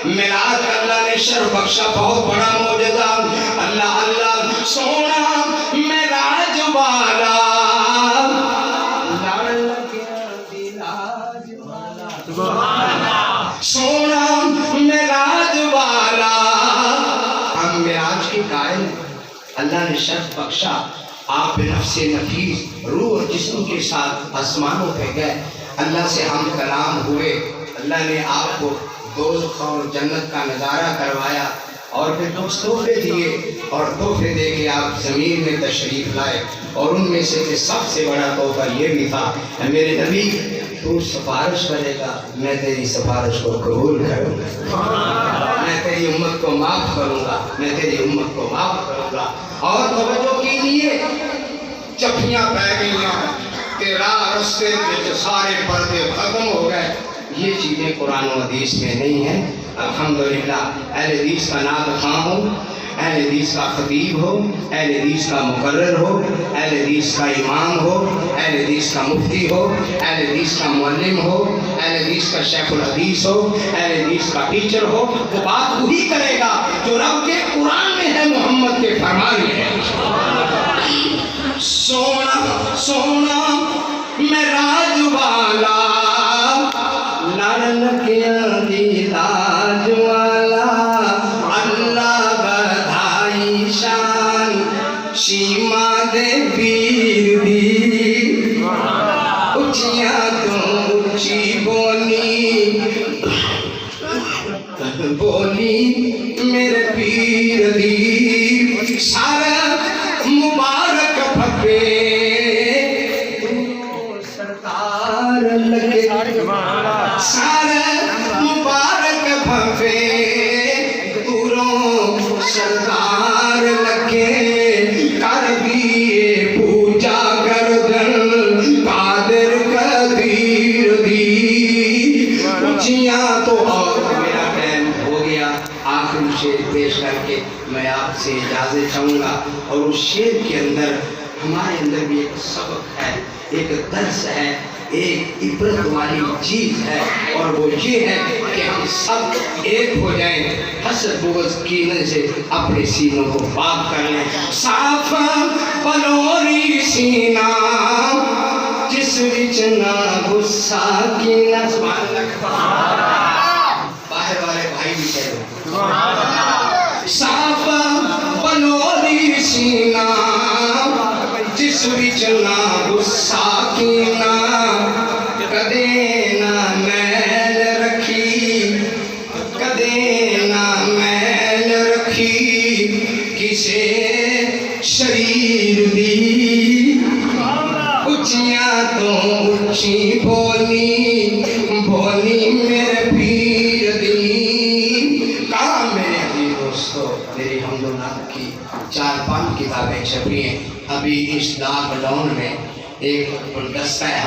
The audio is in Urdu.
معراج کا اللہ نے شرف بخشا، بہت بڑا معجزہ۔ اللہ اللہ سونا معراج والا، سونا معراج والا، ہم معراج کے قائل، اللہ نے شرف بخشا، آپ بنفس نفیس روح اور جسم کے ساتھ آسمانوں پہ گئے، اللہ سے ہم کلام ہوئے، اللہ نے آپ کو دوزخ اور جنت کا نظارہ کروایا، اور پھر کچھ تحفے دیے، اور تحفے دے کے آپ زمین میں تشریف لائے، اور ان میں سے سب سے بڑا تحفہ یہ بھی تھا کہ میرے نبی تو سفارش کرے گا، میں تیری سفارش کو قبول کروں گا، میں تیری امت کو معاف کروں گا، میں تیری امت کو معاف کروں گا۔ اور توجہ کیجیے، چپیاں پہ گئیاں، تیرا رستے میں سارے پردے ختم ہو گئے، یہ چیزیں قرآن و حدیث میں نہیں ہیں۔ الحمدللہ اہل حدیث کا نام خواں ہو، اہل حدیث کا خطیب ہو، اہل حدیث کا مقرر ہو، اہل حدیث کا امام ہو، اہل حدیث کا مفتی ہو، اہل حدیث کا معلم ہو، اہل حدیث کا شیخ الحدیث ہو، اہل حدیث کا ٹیچر ہو، وہ بات وہی کرے گا جو رب کے قرآن میں ہے، محمد کے فرمان میں ہے۔ سونا سونا معراج والا، لڑکیاں دی لاج والا، اللہ بدھائی شان شیما دے پیر دی، اچھیاں تو اچھی بولی بولی میرے پیر دی، سارا مبارک پھپے سرکار لگے، سارا مبارک پھپے دوروں سرکار لگے، کر دیے پوجا گردن قادر قدیر دی، اچھیاں تو اور میرا ٹائم ہو گیا، آخری شعر پیش کر کے میں آپ سے اجازت چاہوں گا، اور اس شعر کے اندر ہمارے اندر بھی ایک سبق ہے، ایک درس ہے، ایک عبرت والی چیز ہے، اور وہ یہ ہے کہ ہم سب ایک ہو جائیں، حسد بغض کینہ سے اپنے سینوں کو پاک کر لیں۔ صاف پلوری سینہ جس وچ نہ غصہ کینہ، سبحان اللہ، باہر والے بھائی بھی کہہ رہے ہیں صاف پلوری سینہ جس وچ نہ غصہ کینہ، کدے نہ میل رکھی، کدے نہ میل رکھی کسے شریر دی، اچھیاں تو اچھی بولی بولی میرے پیر دی۔ کہاں میرے بھی دوستو، میری حمد و نعت کی 4-5 کتابیں چھپی ہیں، ابھی اس لاک ڈاؤن میں ایک گلدستہ ہے۔